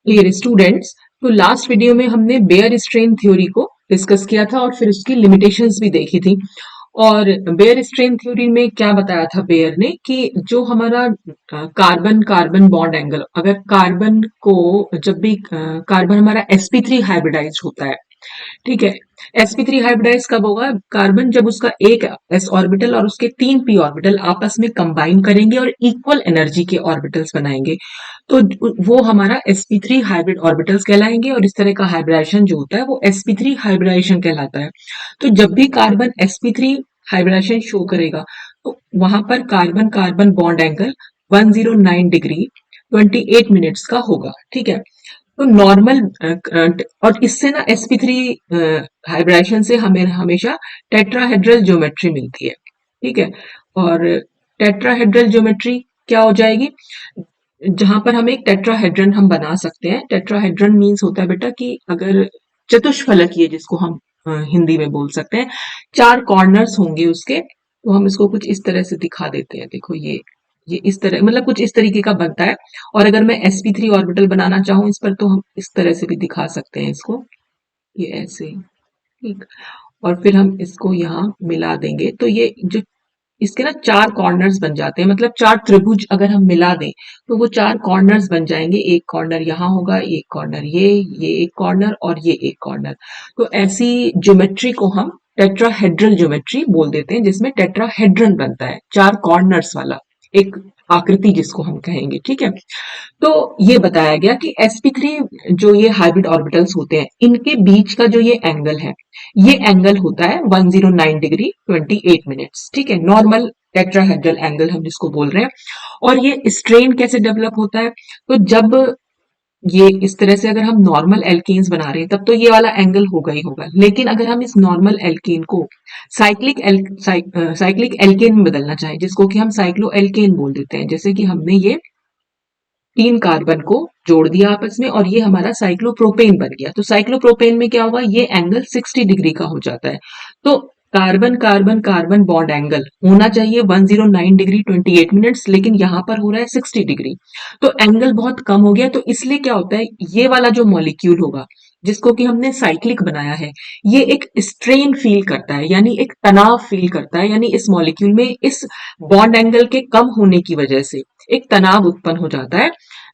Clear students. तो last video में हमने बेयर स्ट्रेन थ्योरी को डिस्कस किया था और फिर उसकी लिमिटेशंस भी देखी थी। और बेयर स्ट्रेन थ्योरी में क्या बताया था बेयर ने कि जो हमारा कार्बन कार्बन बॉन्ड एंगल, अगर कार्बन को जब भी कार्बन हमारा sp3 हाइब्रिडाइज होता है, ठीक है। sp3 हाइब्रिडाइज कब होगा? कार्बन जब उसका एक s ऑर्बिटल और उसके तीन p ऑर्बिटल आपस में कंबाइन करेंगे और इक्वल एनर्जी के ऑर्बिटल्स बनाएंगे, तो वो हमारा sp3 हाइब्रिड ऑर्बिटल्स कहलाएंगे। और इस तरह का हाइब्रिडाइजेशन जो होता है वो sp3 हाइब्रिडाइजेशन कहलाता है। तो जब भी कार्बन sp3 हाइब्रिडाइजेशन शो करेगा तो वहां पर carbon carbon bond angle 109 degree 28 minutes का होगा, ठीक है। तो नॉर्मल और इससे ना sp3 हाइब्रिडाइजेशन से हमें हमेशा टेट्राहेड्रल ज्योमेट्री मिलती है, ठीक है। और टेट्राहेड्रल ज्योमेट्री क्या हो जाएगी? जहां पर हम एक टेट्राहेड्रन हम बना सकते हैं। टेट्राहेड्रन मीन्स होता है बेटा कि अगर चतुष्फलकीय, जिसको हम हिंदी में बोल सकते हैं, चार कॉर्नर्स होंगे उसके, तो हम इसको कुछ इस तरह से दिखा देते हैं। देखो ये इस तरह, मतलब कुछ इस तरीके का बनता है। और अगर मैं sp3 ऑर्बिटल बनाना चाहूं इस पर, तो हम इस तरह से भी दिखा सकते हैं इसको, ये ऐसे, ठीक। और फिर हम इसको यहाँ मिला देंगे तो ये जो इसके ना चार कॉर्नर्स बन जाते हैं, मतलब चार त्रिभुज अगर हम मिला दें तो वो चार कॉर्नर्स बन जाएंगे। एक कॉर्नर यहाँ होगा, एक कॉर्नर ये एक कॉर्नर और ये एक कॉर्नर। तो ऐसी ज्योमेट्री को हम टेट्राहेड्रल ज्योमेट्री बोल देते हैं, जिसमें टेट्राहेड्रन बनता है, चार कॉर्नर्स वाला एक आकृति जिसको हम कहेंगे, ठीक है। तो ये बताया गया कि sp3 जो ये हाइब्रिड ऑर्बिटल्स होते हैं, इनके बीच का जो ये एंगल है, ये एंगल होता है 109 डिग्री 28 मिनट्स, ठीक है। नॉर्मल टेट्राहेड्रल एंगल हम जिसको बोल रहे हैं। और ये स्ट्रेन कैसे डेवलप होता है? तो जब ये इस तरह से अगर हम नॉर्मल एल्केन्स बना रहे हैं तब तो ये वाला एंगल होगा ही होगा, लेकिन अगर हम इस नॉर्मल एल्केन को साइक्लिक एल्केन में बदलना चाहें, जिसको कि हम साइक्लो एल्केन बोल देते हैं, जैसे कि हमने ये तीन कार्बन को जोड़ दिया आपस में और ये हमारा साइक्लोप्रोपेन बन गया, तो साइक्लोप्रोपेन में क्या होगा? ये एंगल 60 डिग्री का हो जाता है। तो carbon carbon carbon bond angle होना चाहिए 109 डिग्री 28 मिनट्स, लेकिन यहां पर हो रहा है 60 डिग्री। तो एंगल बहुत कम हो गया। तो इसलिए क्या होता है, ये वाला जो मॉलिक्यूल होगा जिसको कि हमने साइक्लिक बनाया है, ये एक स्ट्रेन फील करता है, यानी एक तनाव फील करता है। यानी इस मॉलिक्यूल में इस बॉन्ड एंगल के कम होने की वजह से एक तनाव उत्पन्न हो जाता है,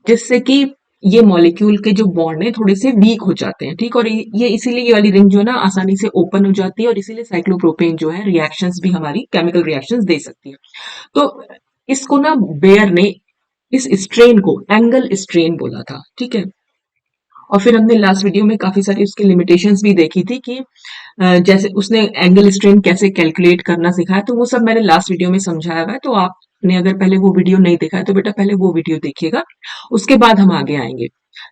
जिससे कि ये मॉलिक्यूल के जो बॉन्ड है थोड़े से वीक हो जाते हैं, ठीक। और ये इसीलिए ये वाली रिंग जो है ना आसानी से ओपन हो जाती है, और इसीलिए साइक्लोप्रोपेन जो है रिएक्शंस भी हमारी केमिकल रिएक्शंस दे सकती है। तो इसको ना बेयर ने इस स्ट्रेन को एंगल स्ट्रेन बोला था, ठीक है। और फिर हमने लास्ट वीडियो में काफी सारी उसकी लिमिटेशंस भी देखी थी कि जैसे उसने एंगल स्ट्रेन कैसे कैलकुलेट करना सिखाया, तो वो सब मैंने लास्ट वीडियो में समझाया हुआ है। तो आपने अगर पहले वो वीडियो नहीं देखा है तो बेटा पहले वो वीडियो देखिएगा, उसके बाद हम आगे आएंगे।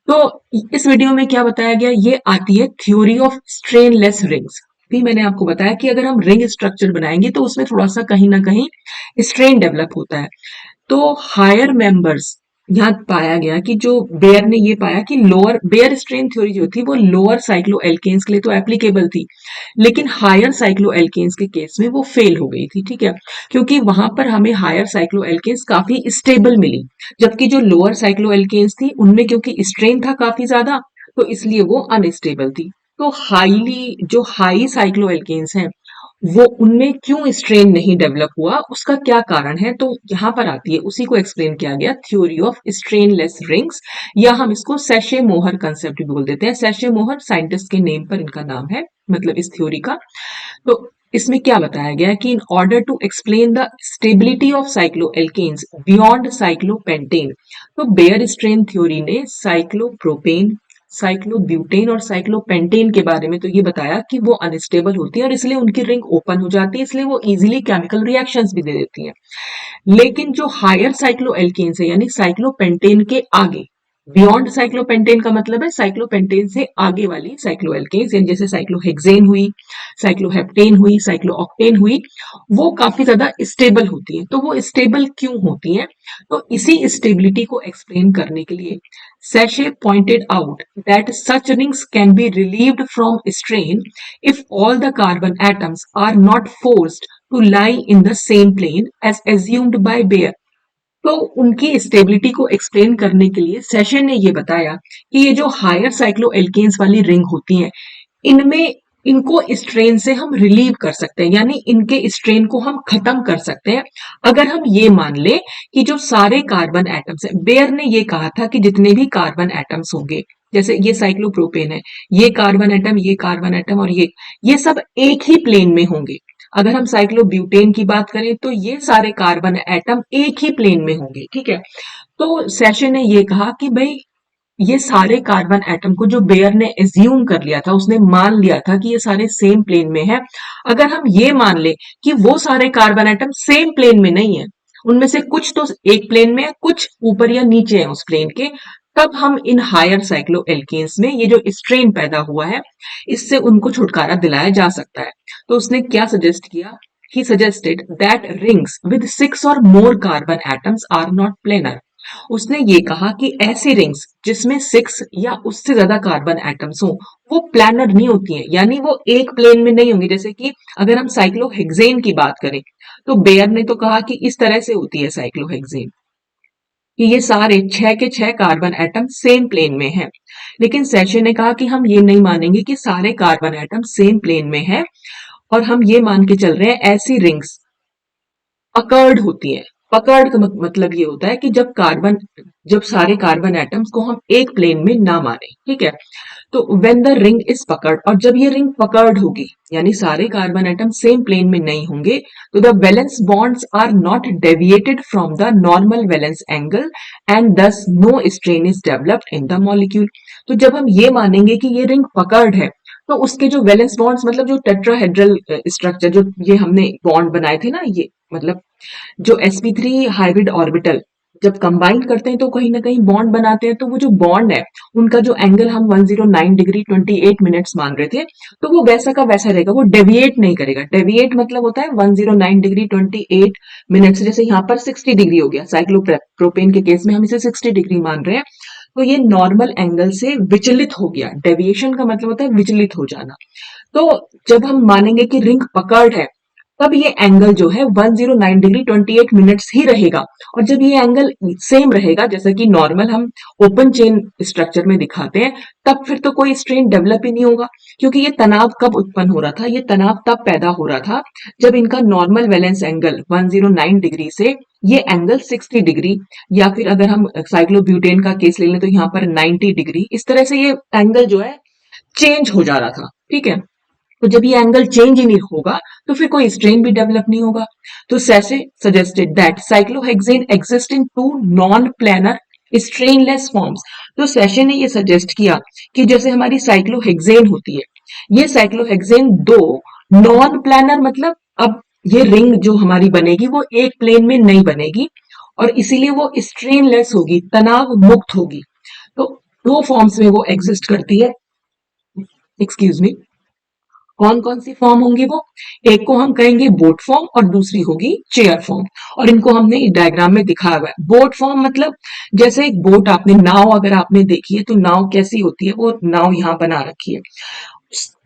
तो इस वीडियो में क्या बताया गया, ये आती है थ्योरी ऑफ स्ट्रेनलेस रिंग्स। भी मैंने आपको बताया कि अगर हम रिंग स्ट्रक्चर बनाएंगे तो उसमें थोड़ा सा कहीं ना कहीं स्ट्रेन डेवलप होता है। तो हायर मेंबर्स, यहाँ पाया गया कि जो बेयर ने ये पाया कि लोअर बेयर स्ट्रेन थ्योरी जो थी वो लोअर साइक्लो एल्केन्स के लिए तो एप्लीकेबल थी, लेकिन हायर साइक्लो एल्केन्स के केस में वो फेल हो गई थी, ठीक है। क्योंकि वहां पर हमें हायर साइक्लो एल्केन्स काफी स्टेबल मिली, जबकि जो लोअर साइक्लो एल्केन्स थी उनमें क्योंकि स्ट्रेन था काफी ज्यादा, तो इसलिए वो अनस्टेबल थी। तो जो हाई साइक्लो एल्केन्स हैं, वो उनमें क्यों स्ट्रेन नहीं डेवलप हुआ, उसका क्या कारण है, तो यहाँ पर आती है, उसी को एक्सप्लेन किया गया थ्योरी ऑफ स्ट्रेनलेस रिंग्स, या हम इसको सेशे मोहर कंसेप्ट भी बोल देते हैं। सेशे मोहर साइंटिस्ट के नेम पर इनका नाम है, मतलब इस थ्योरी का। तो इसमें क्या बताया गया कि in order to explain the stability of cycloalkanes beyond cyclopentane, तो बेयर स्ट्रेन थ्योरी ने साइक्लोप्रोपेन, साइक्लोब्यूटेन और साइक्लोपेंटेन के बारे में तो ये बताया कि वो अनस्टेबल होती है और इसलिए उनकी रिंग ओपन हो जाती है, इसलिए वो इजीली केमिकल रिएक्शंस भी दे देती हैं। लेकिन जो हायर साइक्लो एल्केन्स है, यानी साइक्लोपेंटेन के आगे, बियॉन्ड साइक्लोपेंटेन का मतलब है साइक्लोपेंटेन से आगे वाली साइक्लो एल्केन्स, यानी जैसे साइक्लोहेक्सेन हुई, साइक्लोहेप्टेन हुई, साइक्लोऑक्टेन हुई, वो काफी ज्यादा स्टेबल होती है। तो वो स्टेबल क्यों होती हैं? तो इसी स्टेबिलिटी को एक्सप्लेन करने के लिए Sachet pointed out that such rings can be relieved from strain if all the carbon atoms are not forced to lie in the same plane as assumed by Bayer. तो उनकी stability को explain करने के लिए session ने ये बताया कि ये जो हायर साइक्लोएल्केन्स वाली रिंग होती हैं, इनमें इनको स्ट्रेन से हम रिलीव कर सकते हैं, यानी इनके स्ट्रेन को हम खत्म कर सकते हैं अगर हम ये मान ले कि जो सारे कार्बन एटम्स है, बेयर ने ये कहा था कि जितने भी कार्बन एटम्स होंगे, जैसे ये साइक्लोप्रोपेन है, ये कार्बन एटम और ये सब एक ही प्लेन में होंगे। अगर हम साइक्लोब्यूटेन की बात करें तो ये सारे कार्बन एटम एक ही प्लेन में होंगे, ठीक है। तो सेशन ने ये कहा कि भाई ये सारे कार्बन एटम को जो बेयर ने एज्यूम कर लिया था, उसने मान लिया था कि ये सारे सेम प्लेन में है। अगर हम ये मान ले कि वो सारे कार्बन एटम सेम प्लेन में नहीं है, उनमें से कुछ तो एक प्लेन में है, कुछ ऊपर या नीचे है उस प्लेन के, तब हम इन हायर साइक्लो एल्केन्स में ये जो स्ट्रेन पैदा हुआ है, इससे उनको छुटकारा दिलाया जा सकता है। तो उसने क्या सजेस्ट किया? He suggested that rings with 6 or more carbon atoms are not planar. उसने ये कहा कि ऐसी रिंग्स जिसमें 6 या उससे ज्यादा कार्बन एटम्स हो, वो प्लानर नहीं होती हैं, यानी वो एक प्लेन में नहीं होंगी। जैसे कि अगर हम साइक्लोहेक्सेन की बात करें तो बेयर ने तो कहा कि इस तरह से होती है साइक्लोहेक्सेन, कि ये सारे 6 के 6 कार्बन एटम सेम प्लेन में हैं। लेकिन सेशन ने कहा कि हम ये नहीं मानेंगे कि सारे कार्बन एटम सेम प्लेन में है, और हम ये मान के चल रहे हैं ऐसी रिंग्स पकर्ड होती है। पकर्ड का मतलब ये होता है कि जब सारे कार्बन एटम्स को हम एक प्लेन में ना माने, ठीक है। तो when the ring is puckered, और जब ये रिंग पकर्ड होगी, यानी सारे कार्बन एटम सेम प्लेन में नहीं होंगे, तो the valence bonds are not deviated from the normal valence angle and thus no strain is developed in the molecule. तो जब हम ये मानेंगे कि ये रिंग पकर्ड है, तो उसके जो वैलेंस बॉन्ड्स, मतलब जो टेट्राहेड्रल स्ट्रक्चर, जो ये हमने बॉन्ड बनाए थे ना, ये मतलब जो sp3 हाइब्रिड ऑर्बिटल जब कंबाइन करते हैं तो कहीं ना कहीं बॉन्ड बनाते हैं, तो वो जो बॉन्ड है, उनका जो एंगल हम 109 डिग्री 28 मिनट्स मान रहे थे, तो वो वैसा का वैसा रहेगा, वो डेविएट नहीं करेगा। डेविएट मतलब होता है 109 डिग्री 28 मिनट्स, जैसे यहाँ पर 60 डिग्री हो गया, साइक्लोप्रोपेन के केस में हम इसे 60 डिग्री मान रहे हैं, तो ये नॉर्मल एंगल से विचलित हो गया। डेविएशन का मतलब होता है विचलित हो जाना। तो जब हम मानेंगे कि रिंग पकर्ड है, तब ये एंगल जो है 109 डिग्री 28 मिनट्स ही रहेगा। और जब ये एंगल सेम रहेगा, जैसा कि नॉर्मल हम ओपन चेन स्ट्रक्चर में दिखाते हैं, तब फिर तो कोई स्ट्रेन डेवलप ही नहीं होगा, क्योंकि ये तनाव कब उत्पन्न हो रहा था? ये तनाव तब पैदा हो रहा था जब इनका नॉर्मल वैलेंस एंगल 109 डिग्री से ये एंगल 60 डिग्री, या फिर अगर हम साइक्लोब्यूटेन का केस ले लें तो यहाँ पर 90 डिग्री, इस तरह से ये एंगल जो है चेंज हो जा रहा था, ठीक है। तो जब ये एंगल चेंज ही नहीं होगा, तो फिर कोई स्ट्रेन भी डेवलप नहीं होगा। तो Sachse suggested that cyclohexane exist in two non planar strainless forms. तो सेशन ने ये सजेस्ट किया कि जैसे हमारी साइक्लोहेक्सेन होती है, ये साइक्लोहेक्सेन दो नॉन प्लेनर, मतलब अब ये रिंग जो हमारी बनेगी वो एक प्लेन में नहीं बनेगी, और इसीलिए वो स्ट्रेनलेस होगी, तनाव मुक्त होगी। तो दो फॉर्म्स में वो एग्जिस्ट करती है। एक्सक्यूज मी, कौन कौन सी फॉर्म होंगी वो? एक को हम कहेंगे बोट फॉर्म और दूसरी होगी चेयर फॉर्म, और इनको हमने डायग्राम में दिखाया हुआ है। बोट फॉर्म मतलब जैसे एक बोट, आपने नाव अगर आपने देखी है तो नाव कैसी होती है, वो नाव यहाँ बना रखी है,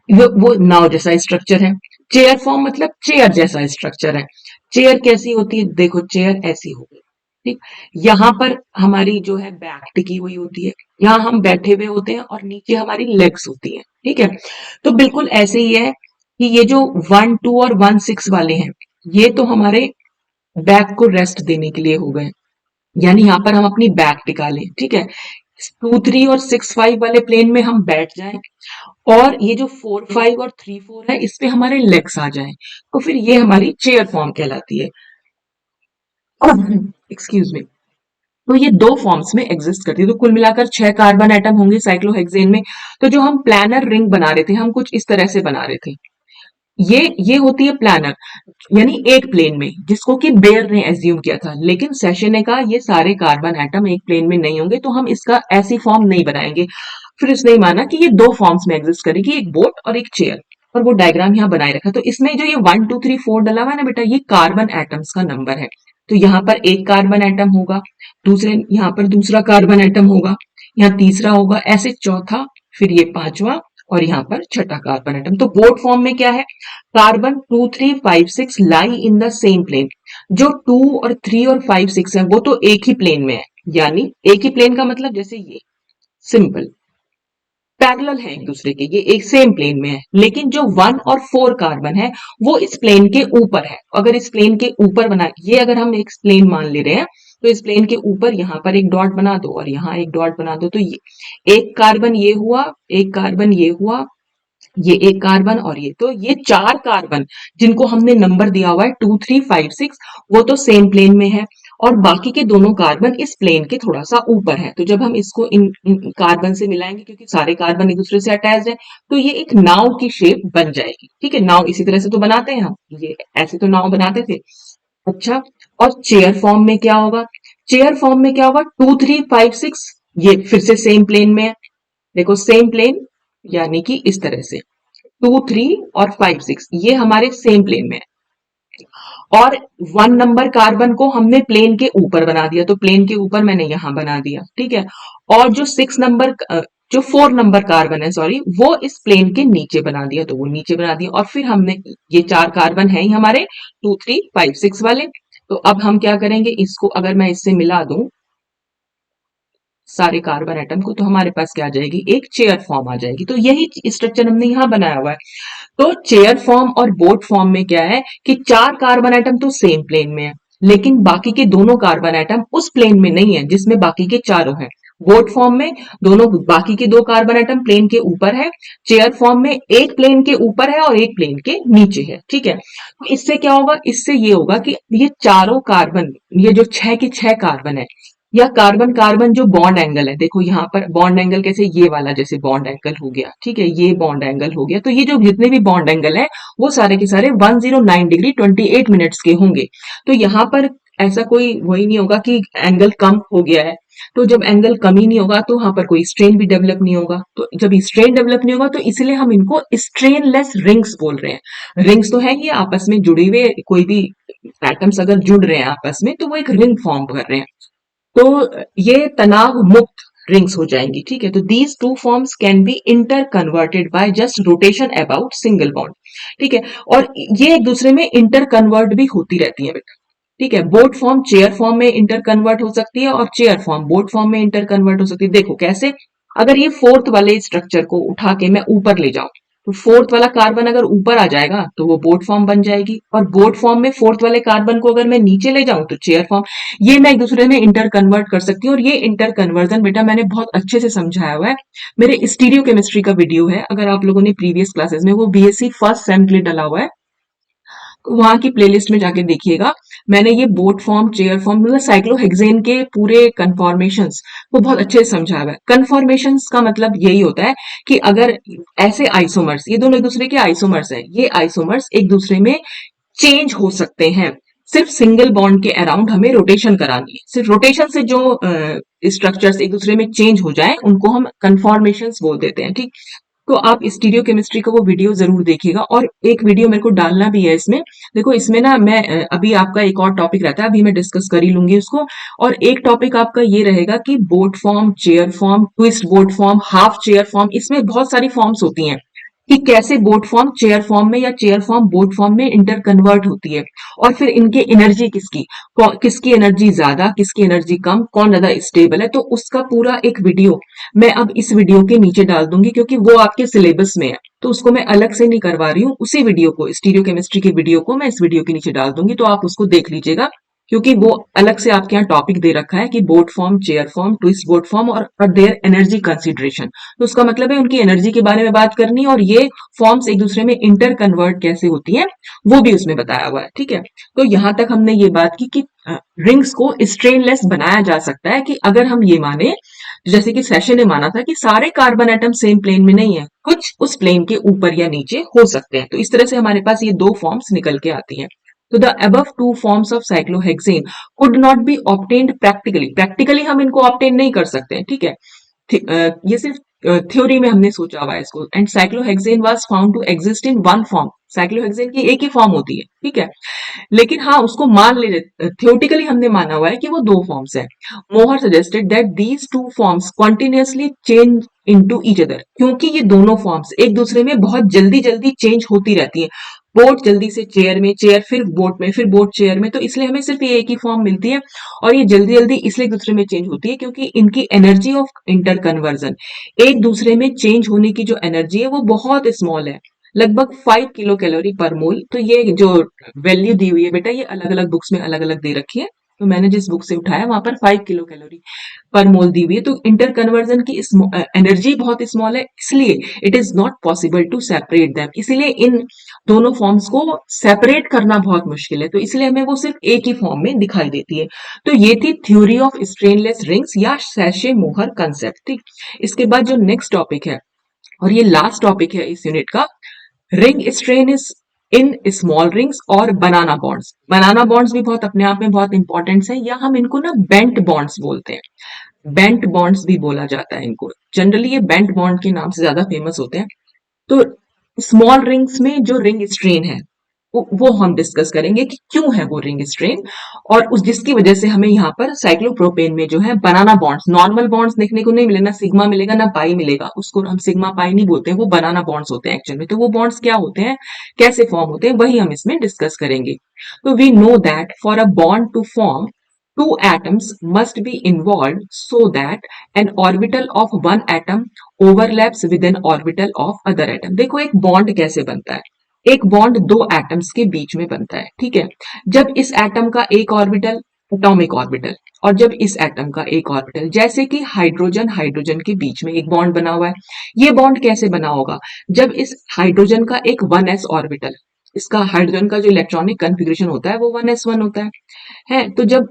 वो नाव जैसा स्ट्रक्चर है। चेयर फॉर्म मतलब चेयर जैसा स्ट्रक्चर है। चेयर कैसी होती है? देखो चेयर ऐसी होगी, ठीक। यहाँ पर हमारी जो है बैक टिकी हुई होती है, यहाँ हम बैठे हुए होते हैं, और नीचे हमारी लेग्स होती है, ठीक है। तो बिल्कुल ऐसे ही है कि ये जो 1 2 और 1 6 वाले हैं, ये तो हमारे बैक को रेस्ट देने के लिए हो गए, यानी यहाँ पर हम अपनी बैक टिका लें, ठीक है। 2 3 और 6 5 वाले प्लेन में हम बैठ जाएं, और ये जो 4 5 और 3 4 है, इस पे हमारे लेग्स आ जाएं, तो फिर ये हमारी चेयर फॉर्म कहलाती है। Excuse me. तो ये दो फॉर्म्स में एग्जिस्ट करती है। तो कुल मिलाकर 6 कार्बन एटम होंगे साइक्लोहेक्सेन में। तो जो हम प्लानर रिंग बना रहे थे, हम कुछ इस तरह से बना रहे थे। ये होती है प्लानर, यानी एक प्लेन में, जिसको कि बेयर ने एज्यूम किया था। लेकिन सेशन ने कहा ये सारे कार्बन एटम एक प्लेन में नहीं होंगे, तो हम इसका ऐसी फॉर्म नहीं बनाएंगे। फिर उसने ही माना कि ये दो फॉर्म्स में एग्जिस्ट करेगी, एक बोट और एक चेयर, और वो डायग्राम यहाँ बनाए रखा। तो इसमें जो ये 1 2 3 4 डला हुआ है ना बेटा, ये कार्बन एटम्स का नंबर है। तो यहाँ पर एक कार्बन एटम होगा, दूसरे यहाँ पर दूसरा कार्बन एटम होगा, यहाँ तीसरा होगा, ऐसे चौथा, फिर ये पांचवा, और यहाँ पर छठा कार्बन एटम। तो बोट फॉर्म में क्या है? Carbon 2 3 5 6 lie in the same plane. जो 2 और 3 और 5 6 है वो तो एक ही प्लेन में है, यानी एक ही प्लेन का मतलब जैसे ये सिंपल पैरेलल है एक दूसरे के, ये एक सेम प्लेन में है। लेकिन जो 1 और 4 कार्बन है वो इस प्लेन के ऊपर है। अगर इस प्लेन के ऊपर बना, ये अगर हम एक प्लेन मान ले रहे हैं तो इस प्लेन के ऊपर यहाँ पर एक डॉट बना दो और यहाँ एक डॉट बना दो, तो ये एक कार्बन ये हुआ, एक कार्बन ये हुआ, ये एक कार्बन और ये, तो ये 4 कार्बन जिनको हमने नंबर दिया हुआ है 2 3 5 6, वो तो सेम प्लेन में है और बाकी के दोनों कार्बन इस प्लेन के थोड़ा सा ऊपर है। तो जब हम इसको इन कार्बन से मिलाएंगे, क्योंकि सारे कार्बन एक दूसरे से अटैच है, तो ये एक नाव की शेप बन जाएगी। ठीक है, नाव इसी तरह से तो बनाते हैं हम, ये ऐसे तो नाव बनाते थे। अच्छा, और चेयर फॉर्म में क्या होगा? चेयर फॉर्म में क्या होगा? 2 3 5 6 ये फिर से सेम प्लेन में है। देखो सेम प्लेन, यानी कि इस तरह से 2 3 और 5 6 ये हमारे सेम प्लेन में है। और 1 नंबर कार्बन को हमने प्लेन के ऊपर बना दिया, तो प्लेन के ऊपर मैंने यहां बना दिया। ठीक है, और जो 6 नंबर जो 4 नंबर कार्बन है, सॉरी, वो इस प्लेन के नीचे बना दिया, तो वो नीचे बना दिया। और फिर हमने ये 4 कार्बन है ही हमारे 2 3 5 6 वाले। तो अब हम क्या करेंगे, इसको अगर मैं इससे मिला दूं सारे कार्बन एटम को, तो हमारे पास क्या आ जाएगी? एक चेयर फॉर्म आ जाएगी। तो यही स्ट्रक्चर हमने यहां बनाया हुआ है। तो चेयर फॉर्म और बोट फॉर्म में क्या है कि 4 कार्बन एटम तो सेम प्लेन में है, लेकिन बाकी के दोनों कार्बन एटम उस प्लेन में नहीं है जिसमें बाकी के चारों हैं। बोट फॉर्म में दोनों बाकी के 2 कार्बन एटम प्लेन के ऊपर है, चेयर फॉर्म में एक प्लेन के ऊपर है और एक प्लेन के नीचे है। ठीक है, तो इससे क्या होगा? इससे ये होगा कि ये चारों कार्बन, ये जो 6 के 6 कार्बन है, या कार्बन कार्बन जो बॉन्ड एंगल है, देखो यहाँ पर बॉन्ड एंगल कैसे, ये वाला जैसे बॉन्ड एंगल हो गया। ठीक है, ये बॉन्ड एंगल हो गया। तो ये जो जितने भी बॉन्ड एंगल है वो सारे के सारे 109 डिग्री 28 मिनट्स के होंगे। तो यहाँ पर ऐसा कोई वही नहीं होगा कि एंगल कम हो गया है। तो जब एंगल कम ही नहीं होगा तो वहां पर कोई स्ट्रेन भी डेवलप नहीं होगा। तो जब स्ट्रेन डेवलप नहीं होगा तो इसलिए हम इनको स्ट्रेनलेस रिंग्स बोल रहे हैं। रिंग्स तो है ही आपस में जुड़ी हुए, कोई भी एटम्स अगर जुड़ रहे हैं आपस में तो वो एक रिंग फॉर्म कर रहे हैं। तो ये तनाव मुक्त रिंग्स हो जाएंगी। ठीक है, तो these two forms can be inter converted by just rotation about single bond. ठीक है, और ये एक दूसरे में इंटर कन्वर्ट भी होती रहती है बेटा। ठीक है, बोट फॉर्म चेयर फॉर्म में इंटर कन्वर्ट हो सकती है और चेयर फॉर्म बोट फॉर्म में इंटर कन्वर्ट हो सकती है। देखो कैसे, अगर ये फोर्थ वाले स्ट्रक्चर को उठा के मैं ऊपर ले जाऊं, तो फोर्थ वाला कार्बन अगर ऊपर आ जाएगा तो वो बोट फॉर्म बन जाएगी, और बोट फॉर्म में फोर्थ वाले कार्बन को अगर मैं नीचे ले जाऊं तो चेयर फॉर्म। ये मैं एक दूसरे में इंटर कन्वर्ट कर सकती हूँ, और ये इंटर कन्वर्जन बेटा मैंने बहुत अच्छे से समझाया हुआ है। मेरे स्टीरियो केमिस्ट्री का वीडियो है, अगर आप लोगों ने प्रीवियस क्लासेस में, वो बीएससी फर्स्ट सेम के लिए डाला हुआ है, वहां की प्लेलिस्ट में जाके देखिएगा। मैंने ये बोट फॉर्म चेयर फॉर्म मतलब साइक्लोहेक्सेन के पूरे कन्फॉर्मेशंस को बहुत अच्छे से समझाया हुआ है। कन्फॉर्मेशंस का मतलब यही होता है कि अगर ऐसे आइसोमर्स, ये दोनों एक दूसरे के आइसोमर्स हैं, ये आइसोमर्स एक दूसरे में चेंज हो सकते हैं। सिर्फ सिंगल बॉन्ड के अराउंड हमें रोटेशन करानी है, सिर्फ रोटेशन से जो स्ट्रक्चर्स एक दूसरे में चेंज हो जाए उनको हम कन्फॉर्मेशंस बोल देते हैं। ठीक, तो आप स्टीरियो केमिस्ट्री का वो वीडियो जरूर देखिएगा। और एक वीडियो मेरे को डालना भी है इसमें। देखो इसमें ना मैं अभी आपका एक और टॉपिक रहता है, अभी मैं डिस्कस कर ही लूंगी उसको। और एक टॉपिक आपका ये रहेगा कि boat form, chair form, twist boat form, half chair form, इसमें बहुत सारी फॉर्म्स होती हैं कि कैसे बोट फॉर्म चेयर फॉर्म में या चेयर फॉर्म बोट फॉर्म में इंटर कन्वर्ट होती है, और फिर इनके एनर्जी किसकी एनर्जी ज्यादा, किसकी एनर्जी कम, कौन ज्यादा स्टेबल है। तो उसका पूरा एक वीडियो मैं अब इस वीडियो के नीचे डाल दूंगी, क्योंकि वो आपके सिलेबस में है, तो उसको मैं अलग से नहीं करवा रही हूँ। उसी वीडियो को, स्टीरियो केमिस्ट्री के वीडियो को मैं इस वीडियो के नीचे डाल दूंगी, तो आप उसको देख लीजिएगा, क्योंकि वो अलग से आपके यहाँ टॉपिक दे रखा है कि boat form, chair form, twist boat form और देयर एनर्जी कंसिडरेशन। तो उसका मतलब है उनकी एनर्जी के बारे में बात करनी, और ये फॉर्म्स एक दूसरे में इंटर कन्वर्ट कैसे होती हैं वो भी उसमें बताया हुआ है। ठीक है, तो यहां तक हमने ये बात की कि रिंग्स को स्ट्रेनलेस बनाया जा सकता है, कि अगर हम ये माने, जैसे कि सेशन ने माना था कि सारे कार्बन एटम सेम प्लेन में नहीं है, कुछ उस प्लेन के ऊपर या नीचे हो सकते हैं। तो इस तरह से हमारे पास ये दो फॉर्म्स निकल के आती हैं। तो the above two forms of cyclohexane could not be obtained practically. Practically हम इनको ऑब्टेन नहीं कर सकते हैं। ठीक है, ये सिर्फ थ्योरी में हमने सोचा हुआ है इसको। And cyclohexane was found to exist in one form. Cyclohexane की एक ही फॉर्म होती है। ठीक है, लेकिन हाँ उसको मान ले, थियोटिकली हमने माना हुआ है कि वो दो फॉर्म्स है। मोहर suggested that these two forms continuously change into each other, क्योंकि ये दोनों फॉर्म्स एक दूसरे में बहुत जल्दी जल्दी चेंज होती रहती है। बोट जल्दी से चेयर में, चेयर फिर बोट में, फिर बोट चेयर में, तो इसलिए हमें सिर्फ ये एक ही फॉर्म मिलती है। और ये जल्दी जल्दी इसलिए एक दूसरे में चेंज होती है क्योंकि इनकी एनर्जी ऑफ इंटर कन्वर्जन, एक दूसरे में चेंज होने की जो एनर्जी है वो बहुत स्मॉल है, लगभग 5 किलो कैलोरी पर मोल। तो ये जो वैल्यू दी हुई है बेटा, ये अलग अलग बुक्स में अलग अलग दे रखी है, तो मैंने जिस बुक से उठाया वहां पर 5 किलो कैलोरी पर मोल दी हुई है। तो इंटर कन्वर्जन की एनर्जी बहुत स्मॉल है, इसलिए it is not possible to separate them, इसीलिए इन दोनों फॉर्म्स को सेपरेट करना बहुत मुश्किल है, तो इसलिए हमें वो सिर्फ एक ही फॉर्म में दिखाई देती है। तो ये थी थ्योरी ऑफ स्ट्रेनलेस रिंग्स या सैशे मोहर कंसेप्ट। ठीक, इसके बाद जो नेक्स्ट टॉपिक है और ये लास्ट टॉपिक है इस यूनिट का, ring strain is in small rings और बनाना बॉन्ड्स। बनाना बॉन्ड्स भी बहुत अपने आप में बहुत इंपॉर्टेंट है, या हम इनको ना बेंट बॉन्ड्स बोलते हैं, बेंट बॉन्ड्स भी बोला जाता है इनको, जनरली ये बेंट बॉन्ड के नाम से ज्यादा फेमस होते हैं। तो स्मॉल रिंग्स में जो रिंग स्ट्रेन है वो हम डिस्कस करेंगे कि क्यों है वो रिंग स्ट्रेन, और उस जिसकी वजह से हमें यहाँ पर साइक्लोप्रोपेन में जो है बनाना बॉन्ड्स, नॉर्मल बॉन्ड्स देखने को नहीं मिले, ना सिग्मा मिलेगा ना पाई मिलेगा, उसको हम सिग्मा पाई नहीं बोलते हैं, वो बनाना बॉन्ड्स होते हैं एक्चुअल में। तो वो बॉन्ड्स क्या होते हैं, कैसे फॉर्म होते हैं, वही हम इसमें डिस्कस करेंगे। तो we know that for a bond to form two atoms must be involved so that an orbital of one atom overlaps with an orbital of other atom। देखो एक बॉन्ड कैसे बनता है, एक बॉन्ड दो एटम्स के बीच में बनता है, ठीक है। जब इस एटम का एक ऑर्बिटल एटॉमिक ऑर्बिटल, और जब इस एटम का एक ऑर्बिटल, जैसे कि हाइड्रोजन हाइड्रोजन के बीच में एक बॉन्ड बना हुआ है, ये बॉन्ड कैसे बना होगा, जब इस हाइड्रोजन का एक 1s ऑर्बिटल, इसका हाइड्रोजन का जो इलेक्ट्रॉनिक कन्फिग्रेशन होता है वो 1s1 होता है। तो जब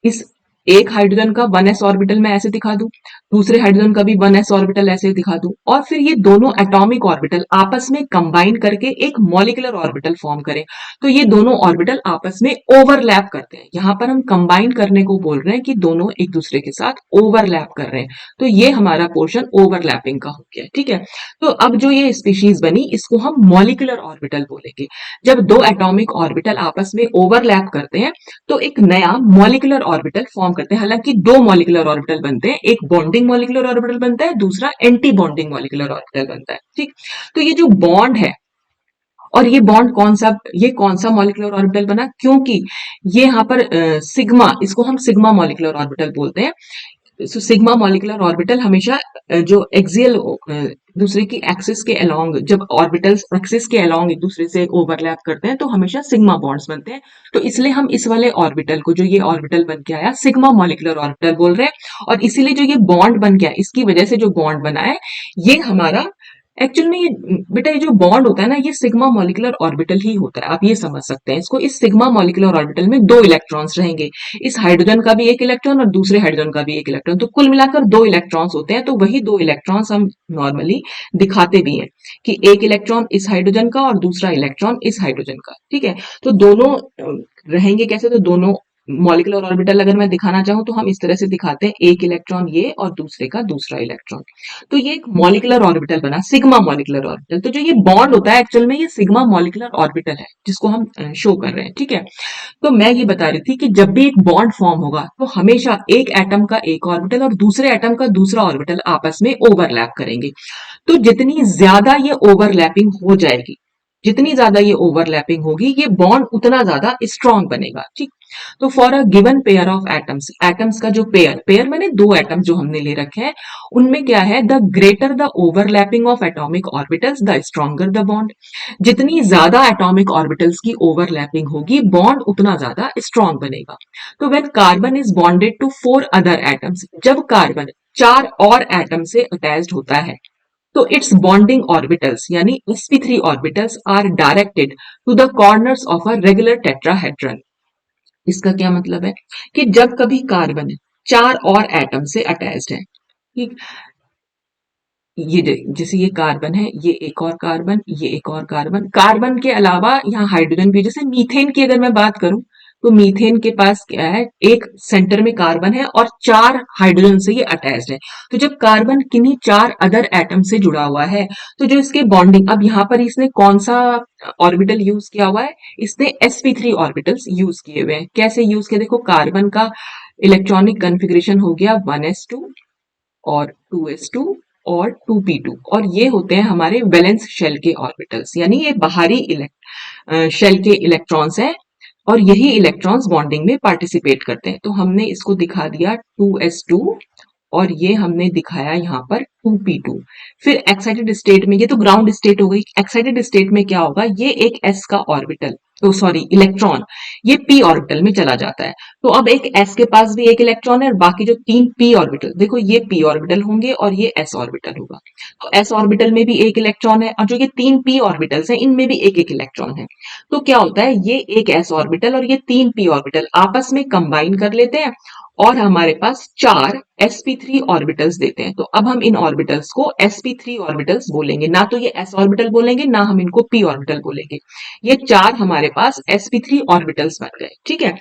इस एक हाइड्रोजन का 1s ऑर्बिटल मैं ऐसे दिखा दूं, दूसरे हाइड्रोजन का भी 1s ऑर्बिटल ऐसे दिखा दूं, और फिर ये दोनों एटॉमिक ऑर्बिटल आपस में कंबाइन करके एक मॉलिक्यूलर ऑर्बिटल फॉर्म करें, तो ये दोनों ऑर्बिटल आपस में ओवरलैप करते हैं। यहां पर हम कंबाइन करने को बोल रहे हैं कि दोनों एक दूसरे के साथ ओवरलैप कर रहे हैं, तो ये हमारा पोर्शन ओवरलैपिंग का हो गया, ठीक है। तो अब जो ये स्पीशीज बनी इसको हम मॉलिक्यूलर ऑर्बिटल बोलेंगे। जब दो एटॉमिक ऑर्बिटल आपस में ओवरलैप करते हैं तो एक नया मॉलिक्यूलर ऑर्बिटल फॉर्म करते हैं। हालांकि दो मॉलिक्यूलर ऑर्बिटल बनते हैं, एक बॉन्डिंग मॉलिक्यूलर ऑर्बिटल बनता है, दूसरा एंटी बॉन्डिंग मॉलिक्यूलर ऑर्बिटल बनता है, ठीक। तो ये जो बॉन्ड है, और ये बॉन्ड कौन सा मॉलिक्यूलर ऑर्बिटल बना, क्योंकि ये यहाँ पर सिग्मा, इसको हम सिग्मा मॉलिक्यूलर ऑर्बिटल बोलते हैं। सिग्मा मॉलिक्यूलर ऑर्बिटल हमेशा जो एक्सियल दूसरे की एक्सिस के अलोंग, जब ऑर्बिटल्स एक्सिस के अलोंग एक दूसरे से ओवरलैप करते हैं तो हमेशा सिग्मा बॉन्ड्स बनते हैं। तो इसलिए हम इस वाले ऑर्बिटल को, जो ये ऑर्बिटल बन के आया, सिग्मा मॉलिक्यूलर ऑर्बिटल बोल रहे हैं। और इसीलिए जो ये बॉन्ड बन गया, इसकी वजह से जो बॉन्ड बना है ये हमारा, एक्चुअल में ये बेटा ये जो बॉन्ड होता है ना, ये सिग्मा मॉलिक्यूलर ऑर्बिटल ही होता है, आप ये समझ सकते हैं इसको। इस सिग्मा मॉलिक्यूलर ऑर्बिटल में दो इलेक्ट्रॉन्स रहेंगे, इस हाइड्रोजन का भी एक इलेक्ट्रॉन और दूसरे हाइड्रोजन का भी एक इलेक्ट्रॉन, तो कुल मिलाकर दो इलेक्ट्रॉन्स होते हैं। तो वही दो इलेक्ट्रॉन्स हम नॉर्मली दिखाते भी हैं कि एक इलेक्ट्रॉन इस हाइड्रोजन का और दूसरा इलेक्ट्रॉन इस हाइड्रोजन का, ठीक है। तो दोनों रहेंगे कैसे, तो दोनों मॉलिक्यूलर ऑर्बिटल अगर मैं दिखाना चाहूं तो हम इस तरह से दिखाते हैं, एक इलेक्ट्रॉन ये और दूसरे का दूसरा इलेक्ट्रॉन। तो ये एक मॉलिक्यूलर ऑर्बिटल बना, सिग्मा मॉलिक्यूलर ऑर्बिटल। तो जो ये बॉन्ड होता है एक्चुअल में ये सिग्मा मॉलिक्यूलर ऑर्बिटल है, जिसको हम शो कर रहे हैं, ठीक है। तो मैं ये बता रही थी कि जब भी एक बॉन्ड फॉर्म होगा तो हमेशा एक एटम का एक ऑर्बिटल और दूसरे एटम का दूसरा ऑर्बिटल आपस में ओवरलैप करेंगे। तो जितनी ज्यादा ये ओवरलैपिंग हो जाएगी, जितनी ज्यादा ये ओवरलैपिंग होगी, ये बॉन्ड उतना ज्यादा स्ट्रॉन्ग बनेगा, ठीक। तो for a given pair of atoms, atoms का जो पेयर, पेयर मैंने दो एटम जो हमने ले रखे हैं, उनमें क्या है, the greater the overlapping of atomic orbitals the stronger the bond. जितनी ज्यादा एटॉमिक ऑर्बिटल्स की ओवरलैपिंग होगी, बॉन्ड उतना ज्यादा स्ट्रॉन्ग बनेगा। तो when carbon is bonded to 4 other atoms, जब कार्बन चार और एटम से अटैच्ड होता है तो इट्स बॉन्डिंग ऑर्बिटल्स यानी sp3 orbitals are directed to the corners of a regular tetrahedron. इसका क्या मतलब है कि जब कभी कार्बन चार और एटम से अटैच्ड है, ठीक, ये जैसे ये कार्बन है, ये एक और कार्बन, ये एक और कार्बन, कार्बन के अलावा यहाँ हाइड्रोजन भी, जैसे मीथेन की अगर मैं बात करूं तो मीथेन के पास क्या है, एक सेंटर में कार्बन है और चार हाइड्रोजन से ये अटैच्ड है। तो जब कार्बन किन्हीं चार अदर एटम से जुड़ा हुआ है तो जो इसके बॉन्डिंग, अब यहाँ पर इसने कौन सा ऑर्बिटल यूज किया हुआ है, इसने sp3 ऑर्बिटल्स यूज किए हुए हैं। कैसे यूज किया, देखो कार्बन का इलेक्ट्रॉनिक कन्फिग्रेशन हो गया 1s2 और 2s2 और 2p2, और ये होते हैं हमारे वैलेंस शेल के ऑर्बिटल्स, यानी ये बाहरी शेल के इलेक्ट्रॉन्स हैं और यही इलेक्ट्रॉन्स बॉन्डिंग में पार्टिसिपेट करते हैं। तो हमने इसको दिखा दिया 2s2 और ये हमने दिखाया यहाँ पर 2p2। फिर एक्साइटेड स्टेट में, ये तो ग्राउंड स्टेट हो गई, एक्साइटेड स्टेट में क्या होगा, ये एक s का ऑर्बिटल, तो सॉरी इलेक्ट्रॉन, ये p ऑर्बिटल में चला जाता है। तो अब एक s के पास भी एक इलेक्ट्रॉन है और बाकी जो 3 p ऑर्बिटल, देखो ये p ऑर्बिटल होंगे और ये s ऑर्बिटल होगा। तो s ऑर्बिटल में भी एक इलेक्ट्रॉन है और जो ये 3 p ऑर्बिटल्स हैं इनमें भी एक एक इलेक्ट्रॉन है। तो क्या होता है, ये एक s ऑर्बिटल और ये 3 p ऑर्बिटल आपस में कंबाइन कर लेते हैं और हमारे पास 4 sp3 ऑर्बिटल्स देते हैं। तो अब हम इन ऑर्बिटल्स को sp3 ऑर्बिटल्स बोलेंगे, ना तो ये s ऑर्बिटल बोलेंगे ना हम इनको p ऑर्बिटल बोलेंगे। ये 4 हमारे पास sp3 ऑर्बिटल्स बन गए, ठीक है।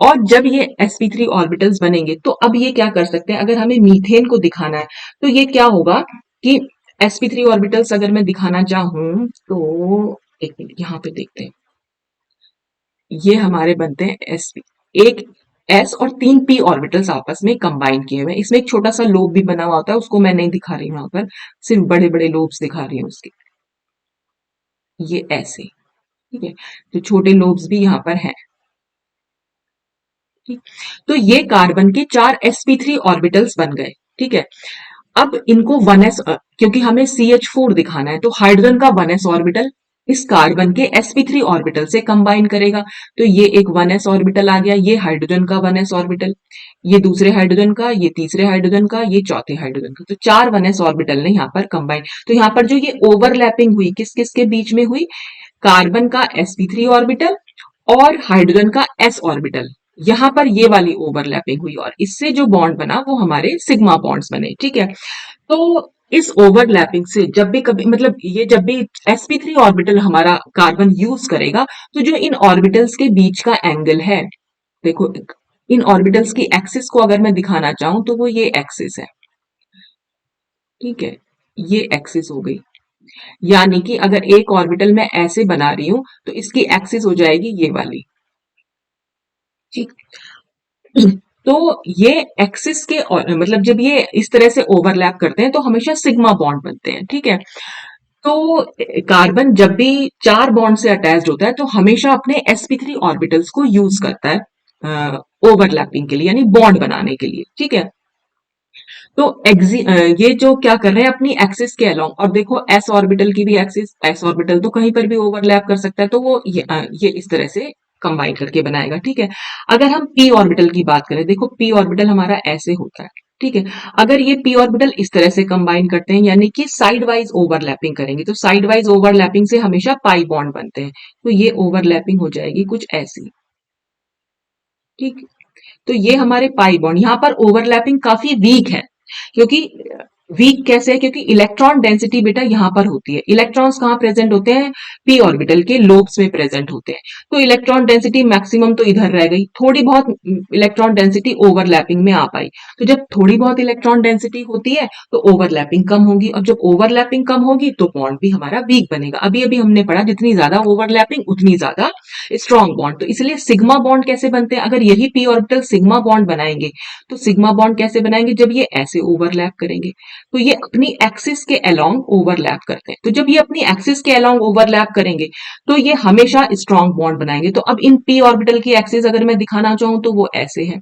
और जब ये sp3 ऑर्बिटल्स बनेंगे तो अब ये क्या कर सकते हैं, अगर हमें मीथेन को दिखाना है तो ये क्या होगा कि sp3 ऑर्बिटल्स अगर मैं दिखाना चाहूं तो एक मिनट यहाँ पे देखते हैं, ये हमारे बनते हैं sp, एक s और 3 p ऑर्बिटल्स आपस में कंबाइन किए हुए हैं। इसमें एक छोटा सा लोब भी बना हुआ होता है, उसको मैं नहीं दिखा रही हूँ यहाँ पर, सिर्फ बड़े बड़े लोब्स दिखा रही हूँ उसके, ये ऐसे, ठीक है। तो छोटे लोब्स भी यहाँ पर हैं, ठीक। तो ये कार्बन के 4 sp3 ऑर्बिटल्स बन गए, ठीक है। अब इनको 1s, क्योंकि हमें CH4 दिखाना है तो हाइड्रोजन का 1s ऑर्बिटल इस कार्बन के sp3 ऑर्बिटल से कंबाइन करेगा। तो ये एक 1s ऑर्बिटल आ गया, ये हाइड्रोजन का 1s ऑर्बिटल, ये दूसरे हाइड्रोजन का, ये तीसरे हाइड्रोजन का, ये चौथे हाइड्रोजन का। तो 4 1s ऑर्बिटल ने यहाँ पर कंबाइन। तो यहाँ पर जो ये ओवरलैपिंग हुई किस किस के बीच में हुई, कार्बन का sp3 ऑर्बिटल और हाइड्रोजन का s ऑर्बिटल, यहां पर ये वाली ओवरलैपिंग हुई और इससे जो बॉन्ड बना वो हमारे सिग्मा बॉन्ड्स बने, ठीक है। तो इस ओवरलैपिंग से जब भी कभी, मतलब ये जब भी sp3 ऑर्बिटल हमारा कार्बन यूज करेगा तो जो इन ऑर्बिटल्स के बीच का एंगल है, देखो इन ऑर्बिटल्स की एक्सिस को अगर मैं दिखाना चाहूं तो वो ये एक्सिस है, ठीक है, ये एक्सिस हो गई। यानी कि अगर एक ऑर्बिटल मैं ऐसे बना रही हूं तो इसकी एक्सिस हो जाएगी ये वाली, ठीक। तो ये एक्सिस के मतलब जब ये इस तरह से ओवरलैप करते हैं तो हमेशा सिग्मा बॉन्ड बनते हैं, ठीक है। तो कार्बन जब भी 4 बॉन्ड से अटैच्ड होता है तो हमेशा अपने sp3 ऑर्बिटल्स को यूज करता है ओवरलैपिंग के लिए, यानी बॉन्ड बनाने के लिए, ठीक है। तो ये जो क्या कर रहे हैं अपनी एक्सिस के अलोंग, और देखो s ऑर्बिटल की भी एक्सिस, s ऑर्बिटल तो कहीं पर भी ओवरलैप कर सकता है, तो वो ये इस तरह से कंबाइन करके बनाएगा, ठीक है। अगर हम p ऑर्बिटल की बात करें, देखो p ऑर्बिटल हमारा ऐसे होता है, ठीक है। अगर ये p ऑर्बिटल इस तरह से कंबाइन करते हैं यानी कि साइड वाइज ओवरलैपिंग करेंगे, तो साइड वाइज ओवरलैपिंग से हमेशा पाई बॉन्ड बनते हैं, तो ये ओवरलैपिंग हो जाएगी कुछ ऐसी, ठीक। तो ये हमारे पाई बॉन्ड, यहाँ पर ओवरलैपिंग काफी वीक है, क्योंकि वीक कैसे है, क्योंकि इलेक्ट्रॉन डेंसिटी बेटा यहाँ पर होती है, इलेक्ट्रॉन्स कहाँ प्रेजेंट होते हैं, p ऑर्बिटल के लोब्स में प्रेजेंट होते हैं। तो इलेक्ट्रॉन डेंसिटी मैक्सिमम तो इधर रह गई, थोड़ी बहुत इलेक्ट्रॉन डेंसिटी ओवरलैपिंग में आ पाई। तो जब थोड़ी बहुत इलेक्ट्रॉन डेंसिटी होती है तो ओवरलैपिंग कम होगी, और जब ओवरलैपिंग कम होगी तो बॉन्ड भी हमारा वीक बनेगा। अभी अभी हमने पढ़ा जितनी ज्यादा ओवरलैपिंग उतनी ज्यादा स्ट्रॉन्ग बॉन्ड। तो इसलिए सिग्मा बॉन्ड कैसे बनते हैं, अगर यही p ऑर्बिटल सिग्मा बॉन्ड बनाएंगे तो सिग्मा बॉन्ड कैसे बनाएंगे, जब ये ऐसे ओवरलैप करेंगे तो ये अपनी एक्सिस के अलोंग ओवरलैप करते हैं। तो जब ये अपनी एक्सिस के अलोंग ओवरलैप करेंगे तो ये हमेशा स्ट्रॉन्ग बॉन्ड बनाएंगे। तो अब इन p ऑर्बिटल की एक्सिस अगर मैं दिखाना चाहूं तो वो ऐसे है,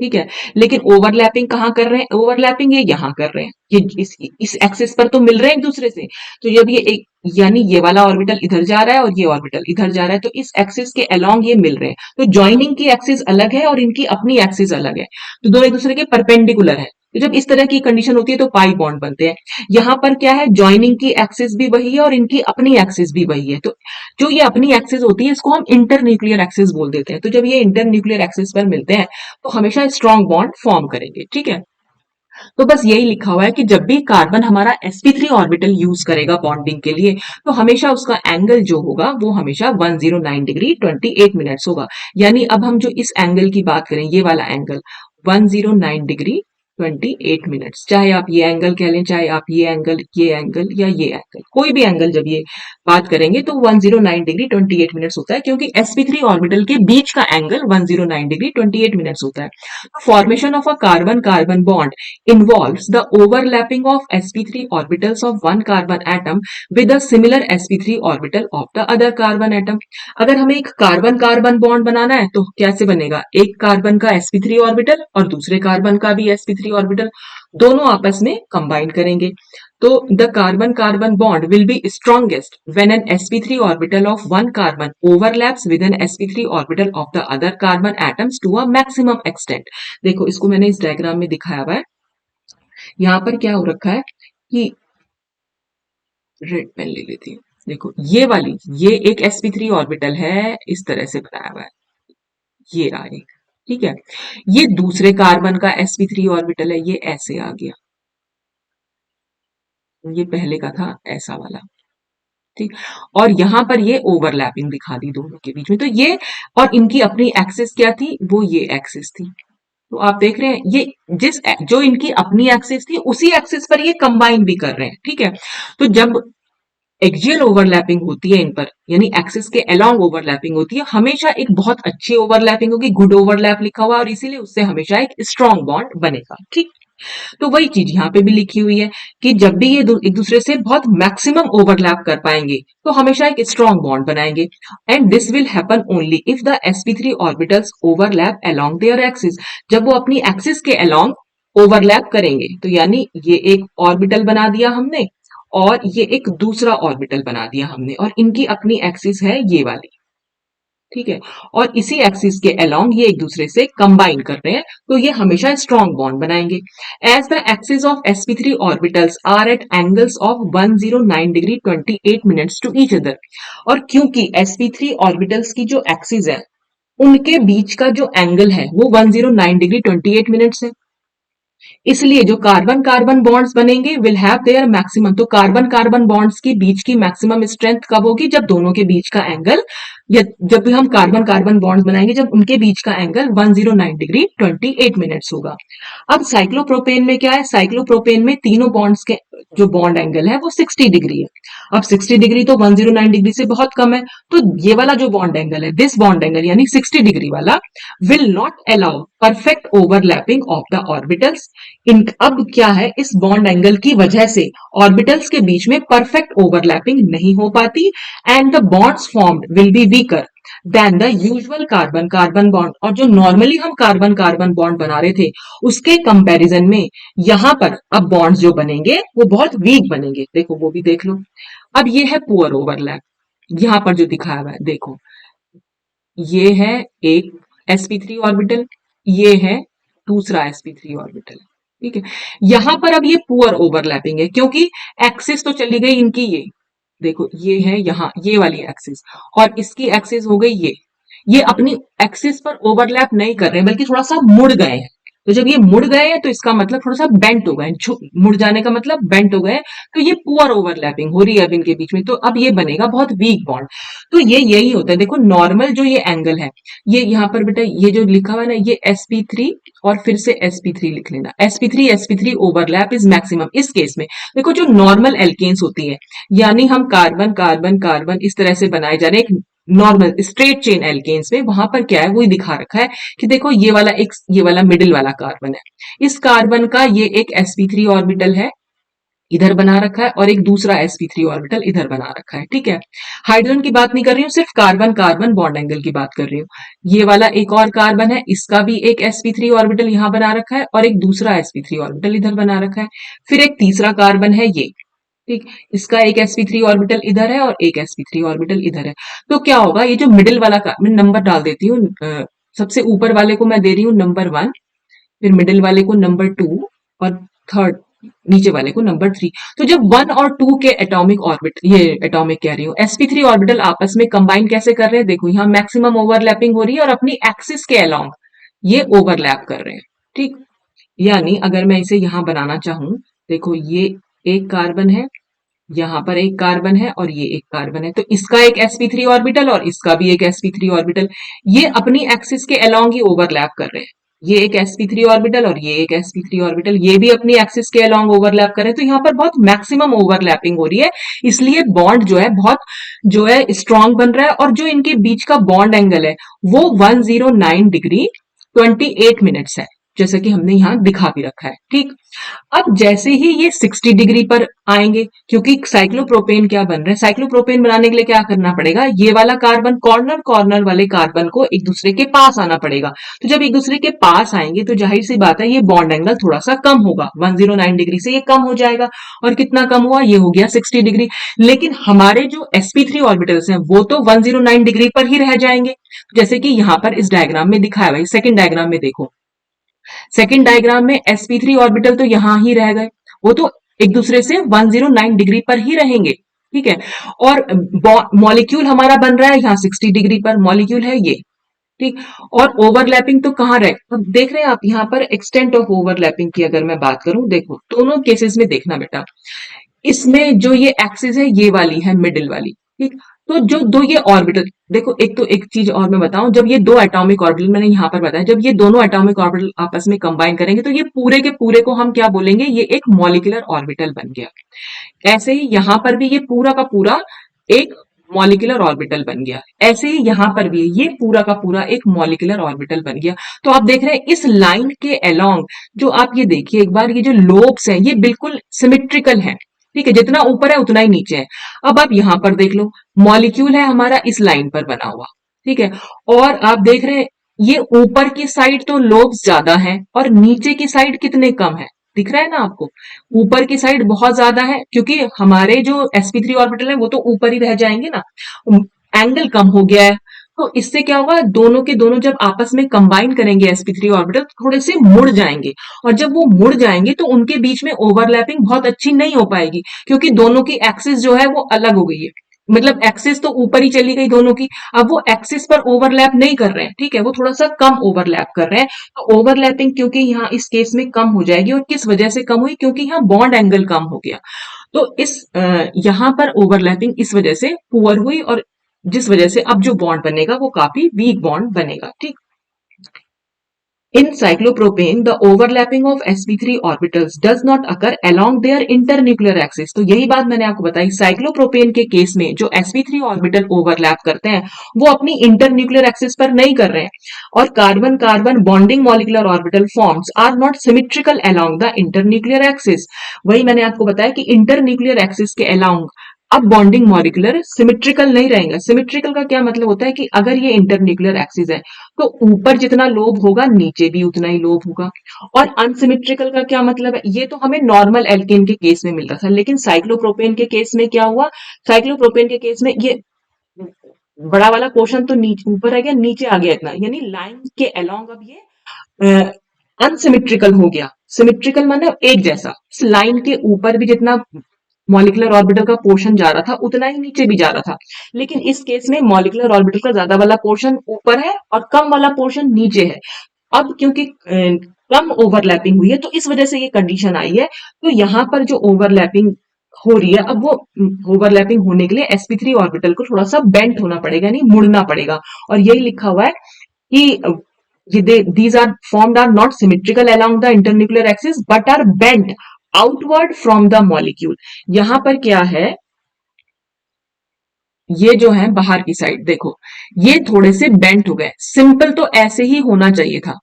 ठीक है। लेकिन ओवरलैपिंग कहाँ कर रहे हैं, ओवरलैपिंग ये यहाँ कर रहे हैं, ये इस एक्सिस पर तो मिल रहे हैं एक दूसरे से। तो जब ये एक, यानी ये वाला ऑर्बिटल इधर जा रहा है और ये ऑर्बिटल इधर जा रहा है, तो इस एक्सिस के अलोंग ये मिल रहे हैं। तो ज्वाइनिंग की एक्सिस अलग है और इनकी अपनी एक्सिस अलग है, तो दोनों एक दूसरे के परपेंडिकुलर है। तो जब इस तरह की कंडीशन होती है तो पाई बॉन्ड बनते हैं। यहाँ पर क्या है, ज्वाइनिंग की एक्सिस भी वही है और इनकी अपनी एक्सिस भी वही है। तो जो ये अपनी एक्सिस होती है इसको हम इंटर न्यूक्लियर एक्सिस बोल देते हैं। तो जब ये इंटर न्यूक्लियर एक्सिस पर मिलते हैं तो हमेशा स्ट्रॉन्ग बॉन्ड फॉर्म करेंगे, ठीक है। तो बस यही लिखा हुआ है कि जब भी कार्बन हमारा sp3 ऑर्बिटल यूज करेगा बॉन्डिंग के लिए तो हमेशा उसका एंगल जो होगा वो हमेशा 109 डिग्री 28 मिनट्स होगा। यानी अब हम जो इस एंगल की बात करें, ये वाला एंगल 109 डिग्री 28 मिनट्स। चाहे आप ये एंगल कह लें, चाहे आप ये एंगल या ये एंगल, कोई भी एंगल जब ये बात करेंगे तो 109 डिग्री 28 मिनट्स होता है, क्योंकि sp3 ऑर्बिटल के बीच का एंगल 109 डिग्री 28 मिनट्स होता है। Formation of a carbon carbon bond involves the overlapping of sp3 orbitals of one carbon atom with a similar sp3 orbital of the other carbon atom। अगर हमें एक carbon carbon bond बनाना है तो कैसे बनेगा, एक कार्बन का sp3 ऑर्बिटल और दूसरे कार्बन का भी sp3 ऑर्बिटल, दोनों आपस में कंबाइन करेंगे। तो the carbon carbon bond will be strongest when an sp3 orbital of one carbon overlaps with an sp3 orbital of the other carbon atoms to a maximum extent. देखो इसको मैंने इस diagram में दिखाया हुआ है। यहाँ पर क्या हो रखा है कि रेड पेन ले लेती हूँ। देखो ये वाली, ये एक sp3 ऑर्बिटल है, इस तरह से बनाया हुआ है, ये रहा एक, ठीक है। ये दूसरे कार्बन का sp3 ऑर्बिटल है, ये ऐसे आ गया, ये पहले का था ऐसा वाला, ठीक। और यहां पर ये ओवरलैपिंग दिखा दी दोनों के बीच में, तो ये और इनकी अपनी एक्सिस क्या थी, वो ये एक्सिस थी। तो आप देख रहे हैं ये जिस जो इनकी अपनी एक्सिस थी उसी एक्सिस पर ये कंबाइन भी कर रहे हैं, ठीक है। तो जब एक्सियल ओवरलैपिंग होती है इन पर, यानी एक्सिस के अलोंग ओवरलैपिंग होती है, हमेशा एक बहुत अच्छी ओवरलैपिंग होगी, गुड ओवरलैप लिखा हुआ है और इसीलिए उससे हमेशा एक स्ट्रॉन्ग बॉन्ड बनेगा, ठीक। तो वही चीज यहाँ पे भी लिखी हुई है कि जब भी ये एक दूसरे से बहुत मैक्सिमम ओवरलैप कर पाएंगे तो हमेशा एक स्ट्रॉन्ग बॉन्ड बनाएंगे। And this will happen only if the sp3 orbitals overlap along their axis. जब वो अपनी एक्सिस के अलोंग ओवरलैप करेंगे, तो यानी ये एक ऑर्बिटल बना दिया हमने और ये एक दूसरा ऑर्बिटल बना दिया हमने, और इनकी अपनी एक्सिस है ये वाली, ठीक है। और इसी एक्सिस के अलोंग ये एक दूसरे से कंबाइन कर रहे हैं, तो ये हमेशा स्ट्रॉन्ग बॉन्ड बनाएंगे। As the axis of sp3 orbitals are at angles of 109 degree 28 minutes to each other. और क्योंकि sp3 ऑर्बिटल्स की जो एक्सिस है उनके बीच का जो एंगल है वो 109 डिग्री 28 मिनट्स है, इसलिए जो कार्बन कार्बन बॉन्ड्स बनेंगे विल हैव देयर मैक्सिमम। तो कार्बन कार्बन बॉन्ड्स की बीच की मैक्सिमम स्ट्रेंथ कब होगी, जब दोनों के बीच का एंगल, या जब भी हम कार्बन कार्बन बॉन्ड्स बनाएंगे जब उनके बीच का एंगल 109 डिग्री 28 मिनट्स होगा। अब साइक्लोप्रोपेन में क्या है, साइक्लोप्रोपेन में तीनों बॉन्ड्स के जो बॉन्ड एंगल है वो 60 डिग्री है। अब 60 डिग्री तो 109 डिग्री से बहुत कम है, तो ये वाला जो बॉन्ड एंगल है, दिस बॉन्ड एंगल यानी 60 डिग्री वाला, will not allow perfect overlapping of the orbitals. इन अब क्या है, इस बॉन्ड एंगल की वजह से ऑर्बिटल्स के बीच में परफेक्ट ओवरलैपिंग नहीं हो पाती, and the bonds formed will be weaker then the usual carbon carbon bond. और जो नॉर्मली हम कार्बन कार्बन बॉन्ड बना रहे थे उसके कंपैरिजन में यहां पर अब बॉन्ड्स जो बनेंगे वो बहुत वीक बनेंगे। देखो वो भी देख लो। अब ये है पुअर ओवरलैप, यहां पर जो दिखाया हुआ है देखो, ये है एक sp3 ऑर्बिटल, ये है दूसरा sp3 ऑर्बिटल, ठीक है। यहां पर अब ये पुअर ओवरलैपिंग है क्योंकि एक्सिस तो चली गई इनकी, देखो ये है यहाँ ये वाली एक्सिस और इसकी एक्सिस हो गई ये अपनी एक्सिस पर ओवरलैप नहीं कर रहे हैं बल्कि थोड़ा सा मुड़ गए हैं। तो जब ये मुड़ गए हैं तो इसका मतलब थोड़ा सा बेंट हो गए, मुड़ जाने का मतलब बेंट हो गए, तो ये पुअर ओवरलैपिंग हो रही है अब इनके बीच में, तो अब ये बनेगा बहुत वीक बॉन्ड। तो ये यही होता है, देखो नॉर्मल जो ये एंगल है, ये यहाँ पर बेटा ये जो लिखा हुआ है ना, ये sp3 और फिर से sp3 लिख लेना, sp3 ओवरलैप इज मैक्सिमम। इस केस में देखो जो नॉर्मल एल्केन्स होती है, यानी हम कार्बन कार्बन कार्बन इस तरह से बनाए जा रहे हैं एक नॉर्मल स्ट्रेट चेन एल्केन्स में, वहां पर क्या है वही दिखा रखा है कि देखो ये वाला मिडिल वाला कार्बन है, इस कार्बन का ये एक sp3 ऑर्बिटल है इधर बना रखा है और एक दूसरा sp3 ऑर्बिटल इधर बना रखा है, ठीक है। हाइड्रोजन की बात नहीं कर रही हूँ, सिर्फ कार्बन कार्बन बॉन्ड एंगल की बात कर रही हूँ। ये वाला एक और कार्बन है, इसका भी एक sp3 ऑर्बिटल यहाँ बना रखा है और एक दूसरा sp3 ऑर्बिटल इधर बना रखा है। फिर एक तीसरा कार्बन है ये, ठीक, इसका एक sp3 ऑर्बिटल इधर है और एक sp3 ऑर्बिटल इधर है। तो क्या होगा, ये जो मिडिल वाला मैं नंबर डाल देती हूँ, सबसे ऊपर वाले को मैं दे रही हूँ नंबर 1, फिर मिडिल वाले को नंबर 2 और थर्ड नीचे वाले को नंबर 3। तो जब 1 और 2 के एटॉमिक ऑर्बिट, ये एटॉमिक कह रही हूँ, sp3 ऑर्बिटल आपस में कंबाइन कैसे कर रहे हैं, देखो यहाँ मैक्सिमम ओवरलैपिंग हो रही है और अपनी एक्सिस के अलोंग ये ओवरलैप कर रहे हैं, ठीक। यानी अगर मैं इसे यहां बनाना चाहूं, देखो ये एक कार्बन है, यहाँ पर एक कार्बन है और ये एक कार्बन है, तो इसका एक sp3 ऑर्बिटल और इसका भी एक sp3 ऑर्बिटल, ये अपनी एक्सिस के अलोंग ही ओवरलैप कर रहे हैं, ये एक sp3 ऑर्बिटल और ये एक sp3 ऑर्बिटल, ये भी अपनी एक्सिस के अलोंग ओवरलैप कर रहे हैं, तो यहाँ पर बहुत मैक्सिमम ओवरलैपिंग हो रही है, इसलिए बॉन्ड जो है बहुत जो है स्ट्रांग बन रहा है, और जो इनके बीच का बॉन्ड एंगल है वो 109 डिग्री 28 मिनट्स है, जैसा कि हमने यहाँ दिखा भी रखा है। ठीक, अब जैसे ही ये 60 डिग्री पर आएंगे, क्योंकि साइक्लोप्रोपेन क्या बन रहा है, साइक्लोप्रोपेन बनाने के लिए क्या करना पड़ेगा, ये वाला कार्बन कॉर्नर कॉर्नर वाले कार्बन को एक दूसरे के पास आना पड़ेगा, तो जब एक दूसरे के पास आएंगे तो जाहिर सी बात है ये बॉन्ड एंगल थोड़ा सा कम होगा, 109 डिग्री से ये कम हो जाएगा, और कितना कम हुआ, ये हो गया 60 डिग्री। लेकिन हमारे जो sp3 ऑर्बिटल्स हैं वो तो 109 डिग्री पर ही रह जाएंगे, जैसे कि यहाँ पर इस डायग्राम में दिखाया हुआ है, सेकंड डायग्राम में देखो, सेकेंड डायग्राम में sp3 ऑर्बिटल तो यहां ही रह गए, वो तो एक दूसरे से 109 डिग्री पर ही रहेंगे, ठीक है। और मॉलिक्यूल हमारा बन रहा है यहाँ 60 डिग्री पर, मॉलिक्यूल है ये, ठीक। और ओवरलैपिंग तो कहाँ रहे, अब देख रहे हैं आप यहाँ पर एक्सटेंट ऑफ ओवरलैपिंग की अगर मैं बात करूं, देखो दोनों केसेस में देखना बेटा, इसमें जो ये एक्सिस है ये वाली है मिडिल वाली, ठीक। तो जो दो ये ऑर्बिटल, देखो एक तो एक चीज और मैं बताऊं, जब ये दो एटॉमिक ऑर्बिटल मैंने यहाँ पर बताया, जब ये दोनों एटॉमिक ऑर्बिटल आपस में कंबाइन करेंगे तो ये पूरे के पूरे को हम क्या बोलेंगे, ये एक मॉलिक्यूलर ऑर्बिटल बन गया। ऐसे ही यहाँ पर भी ये पूरा का पूरा एक मॉलिक्यूलर ऑर्बिटल बन गया, ऐसे ही यहाँ पर भी ये पूरा का पूरा एक मॉलिक्यूलर ऑर्बिटल बन गया। तो आप देख रहे हैं इस लाइन के अलोंग, जो आप ये देखिए एक बार, ये जो लोब्स हैं ये बिल्कुल सिमेट्रिकल है, ठीक है, जितना ऊपर है उतना ही नीचे है। अब आप यहां पर देख लो, मॉलिक्यूल है हमारा इस लाइन पर बना हुआ, ठीक है, और आप देख रहे हैं ये ऊपर की साइड तो लोब्स ज्यादा है और नीचे की साइड कितने कम है, दिख रहा है ना आपको, ऊपर की साइड बहुत ज्यादा है, क्योंकि हमारे जो sp3 ऑर्बिटल है वो तो ऊपर ही रह जाएंगे ना, एंगल कम हो गया है, तो इससे क्या होगा, दोनों के दोनों जब आपस में कंबाइन करेंगे sp3 ऑर्बिटल थोड़े से मुड़ जाएंगे, और जब वो मुड़ जाएंगे तो उनके बीच में ओवरलैपिंग बहुत अच्छी नहीं हो पाएगी, क्योंकि दोनों की एक्सिस जो है वो अलग हो गई है, मतलब एक्सिस तो ऊपर ही चली गई दोनों की, अब वो एक्सिस पर ओवरलैप नहीं कर रहे हैं, ठीक है, वो थोड़ा सा कम ओवरलैप कर रहे हैं, तो ओवरलैपिंग क्योंकि यहाँ इस केस में कम हो जाएगी, और किस वजह से कम हुई, क्योंकि यहाँ बॉन्ड एंगल कम हो गया, तो इस यहाँ पर ओवरलैपिंग इस वजह से पुअर हुई, और जिस वजह से अब जो बॉन्ड बनेगा वो काफी वीक बॉन्ड बनेगा, ठीक। In cyclopropane, the overlapping of sp3 orbitals does not occur along their internuclear axis। तो यही बात मैंने आपको बताई, साइक्लोप्रोपेन के केस में जो sp3 ऑर्बिटल ओवरलैप करते हैं वो अपनी इंटरन्यूक्लियर एक्सिस पर नहीं कर रहे हैं, और carbon carbon bonding molecular orbital forms are not symmetrical along the internuclear axis. वही मैंने आपको बताया कि इंटरन्यूक्लियर एक्सिस के along अब बॉन्डिंग मॉलिक्यूलर सिमेट्रिकल नहीं रहेगा। सिमेट्रिकल का क्या मतलब होता है कि अगर ये इंटरन्यूक्लियर एक्सिस है तो ऊपर जितना लोब होगा नीचे भी उतना ही लोब होगा, और अनसिमेट्रिकल का क्या मतलब है, ये तो हमें नॉर्मल एल्केन के केस में मिलता था, लेकिन साइक्लोप्रोपेन के केस में क्या हुआ, साइक्लोप्रोपेन के केस में ये बड़ा वाला पोर्शन तो नीचे ऊपर है गया, नीचे आ गया इतना, यानी लाइन के अलोंग अब ये अनसिमेट्रिकल हो गया। सिमेट्रिकल मतलब एक जैसा, इस लाइन के ऊपर भी जितना मॉलिक्यूलर ऑर्बिटल का पोर्शन जा रहा था उतना ही नीचे भी जा रहा था, लेकिन इस केस में मॉलिक्यूलर ऑर्बिटल का ज्यादा वाला पोर्शन ऊपर है और कम वाला पोर्शन नीचे है। अब क्योंकि कम ओवरलैपिंग हुई है तो इस वजह से ये कंडीशन आई है, तो यहाँ पर जो ओवरलैपिंग हो रही है, अब वो ओवरलैपिंग होने के लिए sp3 ऑर्बिटल को थोड़ा सा बेंट होना पड़ेगा, यानी मुड़ना पड़ेगा, और यही लिखा हुआ है कि these are formed are not symmetrical along the internuclear axis but are bent outward from the molecule। यहां पर क्या है, ये जो है बाहर की साइड देखो, ये थोड़े से बेंट हो गए, सिंपल तो ऐसे ही होना चाहिए था,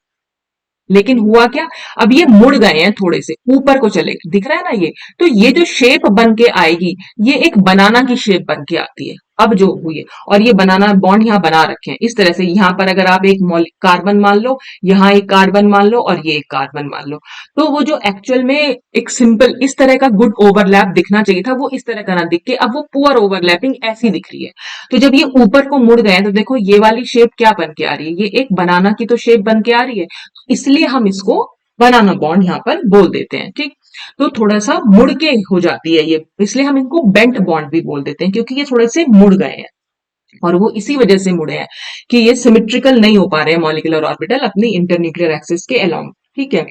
लेकिन हुआ क्या, अब ये मुड़ गए हैं थोड़े से ऊपर को चले, दिख रहा है ना ये, तो ये जो शेप बन के आएगी ये एक बनाना की शेप बन के आती है, अब जो हुई है, और ये बनाना बॉन्ड यहाँ बना रखे हैं इस तरह से, यहाँ पर अगर आप एक कार्बन मान लो, यहाँ एक कार्बन मान लो, और ये एक कार्बन मान लो, तो वो जो एक्चुअल में एक सिंपल इस तरह का गुड ओवरलैप दिखना चाहिए था वो इस तरह का ना दिख के अब वो पुअर ओवरलैपिंग ऐसी दिख रही है। तो जब ये ऊपर को मुड़ गए तो देखो ये वाली शेप क्या बन के आ रही है, ये एक बनाना की तो शेप बन के आ रही है, इसलिए हम इसको बनाना बॉन्ड यहाँ पर बोल देते हैं, ठीक। तो थोड़ा सा मुड़ के हो जाती है ये, इसलिए हम इनको बेंट बॉन्ड भी बोल देते हैं, क्योंकि ये थोड़े से मुड़ गए हैं, और वो इसी वजह से मुड़े हैं कि ये सिमेट्रिकल नहीं हो पा रहे हैं मॉलिक्यूलर ऑर्बिटल अपनी इंटरन्यूक्लियर एक्सिस के अलोंग, ठीक है।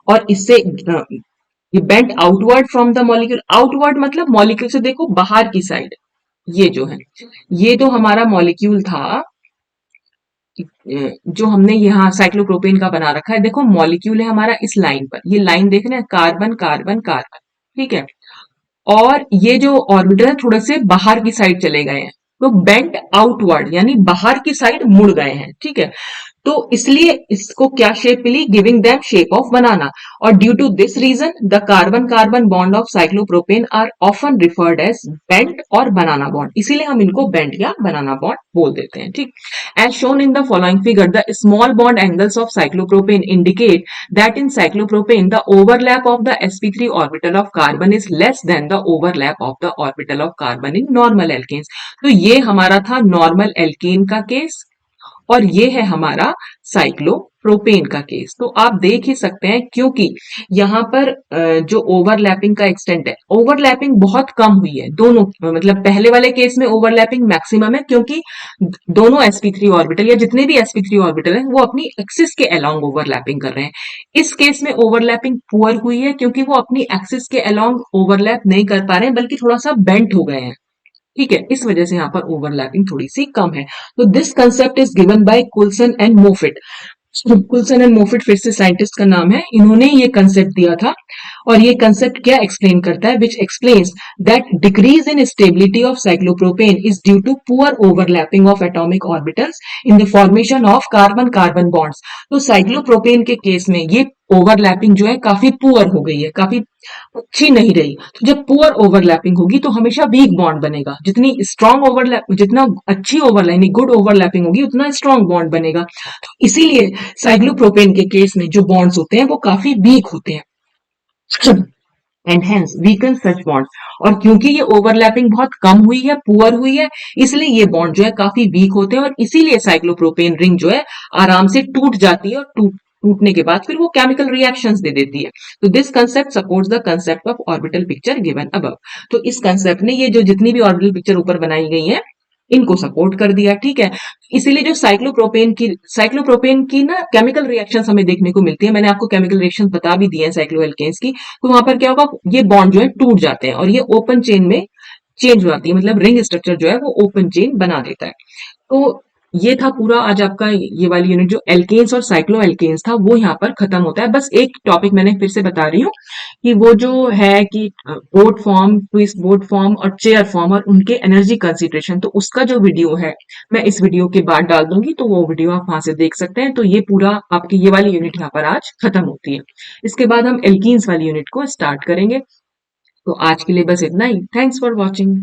और इससे ये bent outward from the molecule, outward मतलब मॉलिक्यूल से देखो बाहर की साइड, ये जो है, ये तो हमारा मॉलिक्यूल था, जो हमने यहाँ साइक्लोप्रोपेन का बना रखा है, देखो मॉलिक्यूल है हमारा इस लाइन पर, ये लाइन देख रहे हैं, कार्बन कार्बन कार्बन, ठीक है। और ये जो ऑर्बिटल है थोड़े से बाहर की साइड चले गए हैं, तो बेंट आउटवर्ड यानी बाहर की साइड मुड़ गए हैं, ठीक है। तो इसलिए इसको क्या शेप मिली, giving them shape of banana. और due to this reason the carbon carbon bond of cyclopropane are often referred as bent और बनाना बॉन्ड, इसीलिए हम इनको बेंट या बनाना बॉन्ड बोल देते हैं, ठीक। As shown in the following figure the small bond angles of cyclopropane indicate that in cyclopropane the overlap of the sp3 orbital of carbon is less than the overlap of the orbital of carbon in normal alkanes. तो ये हमारा था normal alkene का case, और ये है हमारा cyclopropane का केस। तो आप देख ही सकते हैं, क्योंकि यहाँ पर जो ओवरलैपिंग का एक्सटेंट है, ओवरलैपिंग बहुत कम हुई है दोनों, मतलब पहले वाले केस में ओवरलैपिंग मैक्सिमम है, क्योंकि दोनों sp3 ऑर्बिटल या जितने भी sp3 ऑर्बिटल हैं वो अपनी एक्सिस के अलोंग ओवरलैपिंग कर रहे हैं। इस केस में ओवरलैपिंग पुअर हुई है, क्योंकि वो अपनी एक्सिस के अलोंग ओवरलैप नहीं कर पा रहे हैं, बल्कि थोड़ा सा बेंट हो गए हैं, ठीक है। इस वजह से यहाँ पर ओवरलैपिंग थोड़ी सी कम है। तो this concept is given by Coulson and Moffitt. Coulson and Moffitt फिर से साइंटिस्ट का नाम है, इन्होंने ये कंसेप्ट दिया था। और ये कंसेप्ट क्या एक्सप्लेन करता है, which explains that decrease in stability of cyclopropane is due to poor overlapping of atomic orbitals in the formation of carbon carbon bonds. तो साइक्लोप्रोपेन के केस में ये ओवरलैपिंग जो है काफी पुअर हो गई है, काफी अच्छी नहीं रही। तो जब पुअर ओवरलैपिंग होगी तो हमेशा वीक बॉन्ड बनेगा, जितनी स्ट्रॉन्ग ओवरलैप, जितना अच्छी ओवरलैपिंग गुड ओवरलैपिंग होगी उतना स्ट्रॉन्ग बॉन्ड बनेगा। तो इसीलिए साइक्लोप्रोपेन के केस में जो बॉन्ड्स होते हैं वो काफी वीक होते हैं, and hence weaken such bond. और क्योंकि ये ओवरलैपिंग बहुत कम हुई है, पुअर हुई है, इसलिए ये बॉन्ड जो है काफी वीक होते हैं, और इसीलिए साइक्लोप्रोपेन रिंग जो है आराम से टूट जाती है, और टूटने के बाद फिर वो केमिकल रिएक्शंस दे देती है। तो this concept supports the concept of orbital picture given above. तो इस कंसेप्ट ने ये जो जितनी भी ऑर्बिटल पिक्चर ऊपर बनाई गई है इनको सपोर्ट कर दिया, ठीक है। इसीलिए जो साइक्लोप्रोपेन की ना केमिकल रिएक्शंस हमें देखने को मिलती है, मैंने आपको केमिकल रिएक्शन बता भी दिए हैं साइक्लोएल्केन्स की। तो वहां पर क्या होगा, ये बॉन्ड जो है टूट जाते हैं और ये ओपन चेन में चेंज हो जाती है, मतलब रिंग स्ट्रक्चर जो है वो ओपन चेन बना देता है। तो ये था पूरा आज आपका ये वाली यूनिट, जो एल्केन्स और साइक्लो एल्केन्स था वो यहाँ पर खत्म होता है। बस एक टॉपिक मैंने फिर से बता रही हूँ कि वो जो है कि boat form, twist boat form और चेयर फॉर्म और उनके एनर्जी कंसिडरेशन, तो उसका जो वीडियो है मैं इस वीडियो के बाद डाल दूंगी, तो वो वीडियो आप वहां से देख सकते हैं। तो ये पूरा आपकी ये वाली यूनिट यहाँ पर आज खत्म होती है। इसके बाद हम एल्कीन्स वाली यूनिट को स्टार्ट करेंगे। तो आज के लिए बस इतना ही। Thanks for watching.